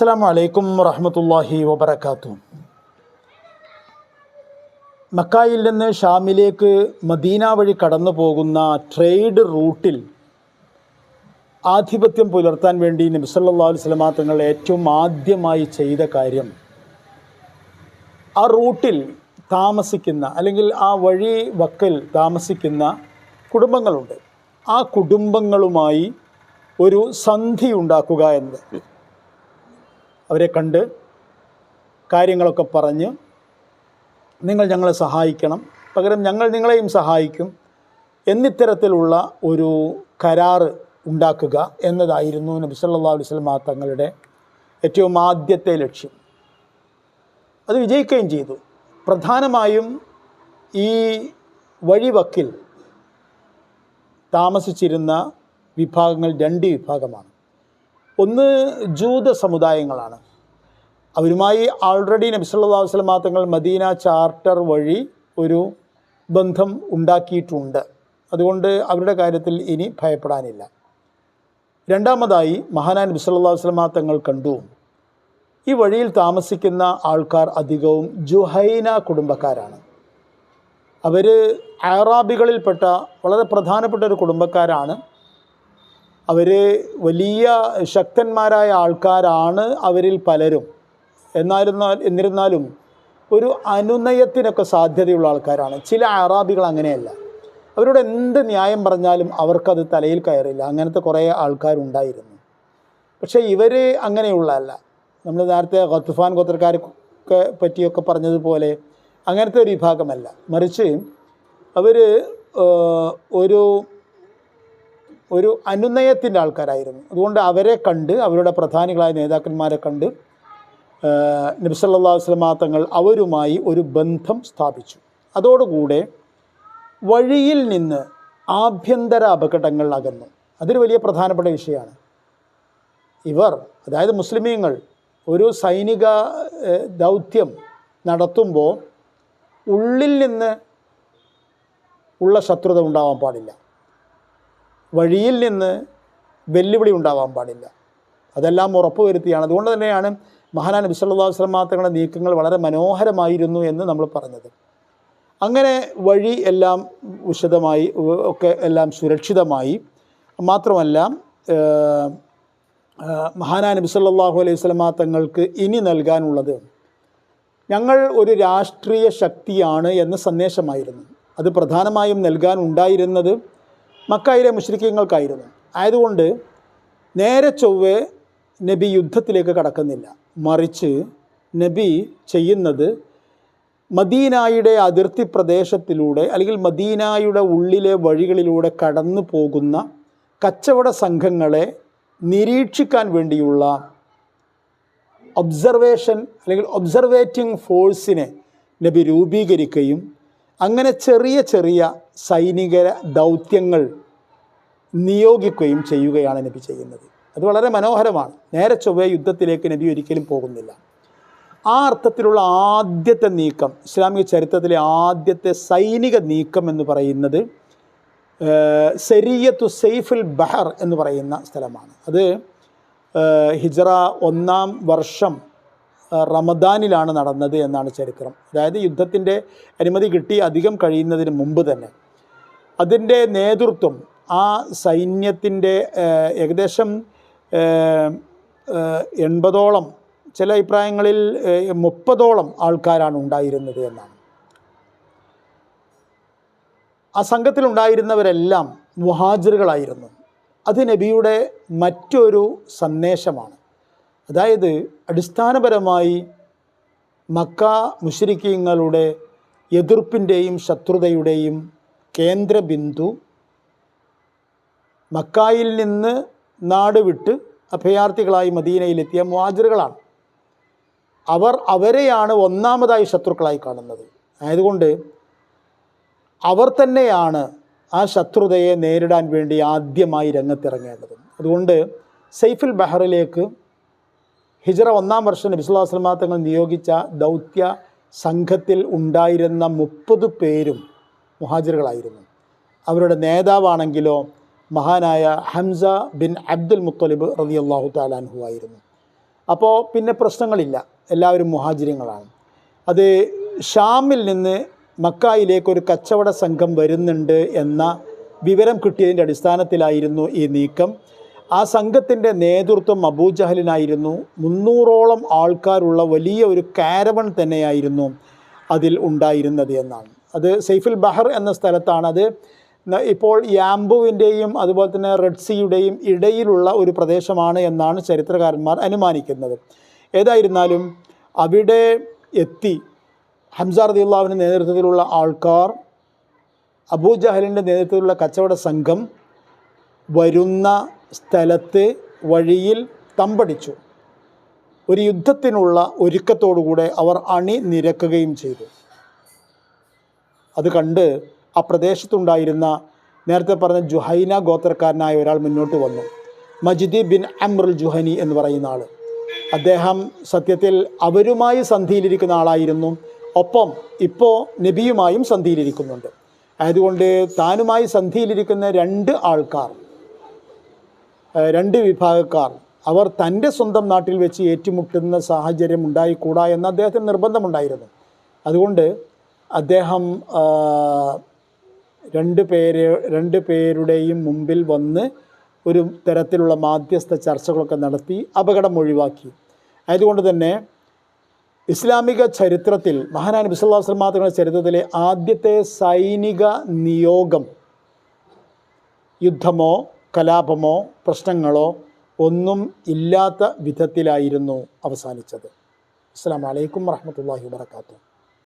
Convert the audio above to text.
അസ്സലാമു അലൈക്കും വറഹ്മത്തുള്ളാഹി വബറകാതുഹു. മക്കായിൽ നിന്ന് ഷാമിലേക്ക് മദീന വഴി കടന്നു പോകുന്ന ട്രേഡ് റൂട്ടിൽ ആധിപത്യം പുലർത്താൻ വേണ്ടി നബി സല്ലല്ലാഹു അലൈഹി വസല്ലമ തങ്ങൾ ഏറ്റവും ആദ്യമായി ചെയ്ത കാര്യം, ആ റൂട്ടിൽ താമസിക്കുന്ന അല്ലെങ്കിൽ ആ വഴി വക്കൽ താമസിക്കുന്ന കുടുംബങ്ങളുണ്ട്, ആ കുടുംബങ്ങളുമായി ഒരു സന്ധി ഉണ്ടാക്കുക എന്നത്. അവരെ കണ്ട് കാര്യങ്ങളൊക്കെ പറഞ്ഞ് നിങ്ങൾ ഞങ്ങളെ സഹായിക്കണം, പകരം ഞങ്ങൾ നിങ്ങളെയും സഹായിക്കും എന്നിത്തരത്തിലുള്ള ഒരു കരാറ് ഉണ്ടാക്കുക എന്നതായിരുന്നു നബി സല്ലല്ലാഹു അലൈഹി വസല്ലം തങ്ങളുടെ ഏറ്റവും ആദ്യത്തെ ലക്ഷ്യം. അത് വിജയിക്കുകയും ചെയ്തു. പ്രധാനമായും ഈ വഴിവക്കിൽ താമസിച്ചിരുന്ന വിഭാഗങ്ങൾ രണ്ട് വിഭാഗമാണ്. ഒന്ന് ജൂത സമുദായങ്ങളാണ്. അവരുമായി ആൾറെഡി നബി സല്ലല്ലാഹു അലൈഹി വസല്ലം തങ്ങൾ മദീന ചാർട്ടർ വഴി ഒരു ബന്ധം ഉണ്ടാക്കിയിട്ടുണ്ട്. അതുകൊണ്ട് അവരുടെ കാര്യത്തിൽ ഇനി ഭയപ്പെടാനില്ല. രണ്ടാമതായി മഹാനായ നബി സല്ലല്ലാഹു അലൈഹി വസല്ലം തങ്ങൾ കണ്ടു, ഈ വഴിയിൽ താമസിക്കുന്ന ആൾക്കാർ അധികവും ജുഹൈന കുടുംബക്കാരാണ്. അവർ അറാബികളിൽപ്പെട്ട വളരെ പ്രധാനപ്പെട്ട ഒരു കുടുംബക്കാരാണ്. അവർ വലിയ ശക്തന്മാരായ ആൾക്കാരാണ് അവരിൽ പലരും. എന്നിരുന്നാലും ഒരു അനുനയത്തിനൊക്കെ സാധ്യതയുള്ള ആൾക്കാരാണ്. ചില അറാബികൾ അങ്ങനെയല്ല. അവരോട് എന്ത് ന്യായം പറഞ്ഞാലും അവർക്കത് തലയിൽ കയറില്ല. അങ്ങനത്തെ കുറേ ആൾക്കാരുണ്ടായിരുന്നു. പക്ഷേ ഇവർ അങ്ങനെയുള്ളതല്ല. നമ്മൾ നേരത്തെ ഖത്ഫാൻ ഗോത്രക്കാരൊക്കെ പറ്റിയൊക്കെ പറഞ്ഞതുപോലെ അങ്ങനത്തെ ഒരു വിഭാഗമല്ല. മറിച്ച് അവർ ഒരു അനുനയത്തിൻ്റെ ആൾക്കാരായിരുന്നു. അതുകൊണ്ട് അവരെ കണ്ട്, അവരുടെ പ്രധാനികളായ നേതാക്കന്മാരെ കണ്ട് നബി സല്ലല്ലാഹു അലൈഹി വസല്ലം തങ്ങൾ അവരുമായി ഒരു ബന്ധം സ്ഥാപിച്ചു. അതോടുകൂടെ വഴിയിൽ നിന്ന് ആഭ്യന്തര അപകടങ്ങൾ അകന്നു. അതൊരു വലിയ പ്രധാനപ്പെട്ട വിഷയമാണ്. ഇവർ, അതായത് മുസ്ലിമീങ്ങൾ, ഒരു സൈനിക ദൗത്യം നടത്തുമ്പോൾ ഉള്ളിൽ നിന്ന് ഉള്ള ശത്രുത ഉണ്ടാവാൻ പാടില്ല. വഴിയിൽ നിന്ന് വെല്ലുവിളി ഉണ്ടാവാൻ പാടില്ല. അതെല്ലാം ഉറപ്പുവരുത്തിയാണ്. അതുകൊണ്ട് തന്നെയാണ് മഹാനായ നബി സല്ലല്ലാഹു അലൈഹി വസല്ലം തങ്ങളുടെ നീക്കങ്ങൾ വളരെ മനോഹരമായിരുന്നു എന്ന് നമ്മൾ പറഞ്ഞത്. അങ്ങനെ വഴി എല്ലാം വിശദമായി ഒക്കെ എല്ലാം സുരക്ഷിതമായി. മാത്രമല്ല മഹാനായ നബി സല്ലല്ലാഹു അലൈഹി വസല്ലം തങ്ങൾക്ക് ഇനി നൽകാനുള്ളത് ഞങ്ങൾ ഒരു രാഷ്ട്രീയ ശക്തിയാണ് എന്ന സന്ദേശമായിരുന്നു. അത് പ്രധാനമായും നൽകാൻ ഉണ്ടായിരുന്നത് മക്കയിലെ മുശ്രിക്കീങ്ങൾക്കായിരുന്നു. ആയതുകൊണ്ട് നേരെ ചൊവ്വേ നബി യുദ്ധത്തിലേക്ക് കടക്കുന്നില്ല. മറിച്ച് നബി ചെയ്യുന്നത് മദീനായുടെ അതിർത്തി പ്രദേശത്തിലൂടെ അല്ലെങ്കിൽ മദീനായുടെ ഉള്ളിലെ വഴികളിലൂടെ കടന്നു പോകുന്ന കച്ചവട സംഘങ്ങളെ നിരീക്ഷിക്കാൻ വേണ്ടിയുള്ള ഒബ്സർവേഷൻ അല്ലെങ്കിൽ ഒബ്സർവേറ്റിംഗ് ഫോഴ്സിനെ നബി രൂപീകരിക്കുകയും അങ്ങനെ ചെറിയ ചെറിയ സൈനിക ദൗത്യങ്ങൾ നിയോഗിക്കുകയും ചെയ്യുകയാണ് നബി ചെയ്യുന്നത്. അത് വളരെ മനോഹരമാണ്. നേരെ ചൊവ്വേ യുദ്ധത്തിലേക്ക് നബി ഒരിക്കലും പോകുന്നില്ല. ആ അർത്ഥത്തിലുള്ള ആദ്യത്തെ നീക്കം, ഇസ്ലാമിക ചരിത്രത്തിലെ ആദ്യത്തെ സൈനിക നീക്കം എന്ന് പറയുന്നത് സരിയത്തു സൈഫുൽ ബഹർ എന്ന് പറയുന്ന സ്ഥലമാണ്. അത് ഹിജ്റ 1-ാം വർഷം റമദാനിലാണ് നടന്നത് എന്നാണ് ചരിത്രം. അതായത് യുദ്ധത്തിൻ്റെ അനുമതി കിട്ടി അധികം കഴിയുന്നതിന് മുമ്പ് തന്നെ. അതിൻ്റെ നേതൃത്വം ആ സൈന്യത്തിൻ്റെ ഏകദേശം 80ഓളം, ചില അഭിപ്രായങ്ങളിൽ 30ഓളം ആൾക്കാരാണ് ഉണ്ടായിരുന്നത് എന്നാണ്. ആ സംഘത്തിലുണ്ടായിരുന്നവരെല്ലാം മുഹാജിറുകളായിരുന്നു. അത് നബിയുടെ മറ്റൊരു സന്ദേശമാണ്. അതായത് അടിസ്ഥാനപരമായി മക്ക മുശ്രിക്കീങ്ങളുടെ എതിർപ്പിൻ്റെയും ശത്രുതയുടെയും കേന്ദ്രബിന്ദു മക്കായിൽ നിന്ന് നാട് വിട്ട് അഭയാർത്ഥികളായി മദീനയിലെത്തിയ മുഹാജിറുകളാണ്. അവരെയാണ് ഒന്നാമതായി ശത്രുക്കളായി കാണുന്നത്. ആയതുകൊണ്ട് അവർ തന്നെയാണ് ആ ശത്രുതയെ നേരിടാൻ വേണ്ടി ആദ്യമായി രംഗത്തിറങ്ങേണ്ടത്. അതുകൊണ്ട് സൈഫുൽ ബഹറിലേക്ക് ഹിജ്റ 1-ാം വർഷം നബി സല്ലല്ലാഹു അലൈഹി വസല്ലം തങ്ങൾ നിയോഗിച്ച ദൗത്യ സംഘത്തിൽ ഉണ്ടായിരുന്ന 30 പേരും മുഹാജിറുകളായിരുന്നു. അവരുടെ നേതാവാണെങ്കിലോ മഹാനായ ഹംസ ബിൻ അബ്ദുൽ മുത്തലിബ് റളിയല്ലാഹു തആല അൻഹു ആയിരുന്നു. അപ്പോൾ പിന്നെ പ്രശ്നങ്ങളില്ല, എല്ലാവരും മുഹാജിരിങ്ങളാണ്. അത് ഷാമിൽ നിന്ന് മക്കായിലേക്ക് ഒരു കച്ചവട സംഘം വരുന്നുണ്ട് എന്ന വിവരം കിട്ടിയതിൻ്റെ അടിസ്ഥാനത്തിലായിരുന്നു ഈ നീക്കം. ആ സംഘത്തിൻ്റെ നേതൃത്വം അബൂജഹലിനായിരുന്നു. 300ഓളം ആൾക്കാരുള്ള വലിയ ഒരു കാരവൺ തന്നെയായിരുന്നു അതിൽ ഉണ്ടായിരുന്നത് എന്നാണ്. അത് സൈഫുൽ ബഹർ എന്ന സ്ഥലത്താണ്. അത് ഇപ്പോൾ യാംബുവിൻ്റെയും അതുപോലെ തന്നെ റെഡ് സീയുടെയും ഇടയിലുള്ള ഒരു പ്രദേശമാണ് എന്നാണ് ചരിത്രകാരന്മാർ അനുമാനിക്കുന്നത്. ഏതായിരുന്നാലും അവിടെ എത്തി ഹംസ റളിയല്ലാഹുവിൻ്റെ നേതൃത്വത്തിലുള്ള ആൾക്കാർ, അബൂജഹലിൻ്റെ നേതൃത്വത്തിലുള്ള കച്ചവട സംഘം വരുന്ന സ്ഥലത്ത് വഴിയിൽ തമ്പടിച്ചു. ഒരു യുദ്ധത്തിനുള്ള ഒരുക്കത്തോടുകൂടെ അവർ അണിനിരക്കുകയും ചെയ്തു. അത് കണ്ട് ആ പ്രദേശത്തുണ്ടായിരുന്ന നേരത്തെ പറഞ്ഞ ജുഹൈന ഗോത്രക്കാരനായ ഒരാൾ മുന്നോട്ട് വന്നു. മജ്ദി ബിൻ അംറുൽ ജുഹനി എന്ന് പറയുന്ന ആൾ. അദ്ദേഹം സത്യത്തിൽ അവരുമായി സന്ധിയിലിരിക്കുന്ന ആളായിരുന്നു. ഒപ്പം ഇപ്പോൾ നബിയുമായും സന്ധിയിലിരിക്കുന്നുണ്ട്. ആയതുകൊണ്ട് താനുമായി സന്ധിയിലിരിക്കുന്ന രണ്ട് വിഭാഗക്കാർ അവർ തൻ്റെ സ്വന്തം നാട്ടിൽ വെച്ച് ഏറ്റുമുട്ടുന്ന സാഹചര്യം ഉണ്ടായിക്കൂടാ എന്ന് അദ്ദേഹത്തിന് നിർബന്ധമുണ്ടായിരുന്നു. അതുകൊണ്ട് അദ്ദേഹം രണ്ട് പേരുടെയും മുമ്പിൽ വന്ന് ഒരു തരത്തിലുള്ള മാധ്യസ്ഥ ചർച്ചകളൊക്കെ നടത്തി അപകടം ഒഴിവാക്കി. അതുകൊണ്ട് തന്നെ ഇസ്ലാമിക ചരിത്രത്തിൽ മഹാനായ നബി സല്ലല്ലാഹു അലൈഹി വസല്ലം തങ്ങളുടെ ചരിത്രത്തിലെ ആദ്യത്തെ സൈനിക നിയോഗം യുദ്ധമോ കലാപമോ പ്രശ്നങ്ങളോ ഒന്നും ഇല്ലാത്ത വിധത്തിലായിരുന്നു അവസാനിച്ചത്. അസ്സലാമു അലൈക്കും വറഹ്മത്തുള്ളാഹി വബറകാതുഹു.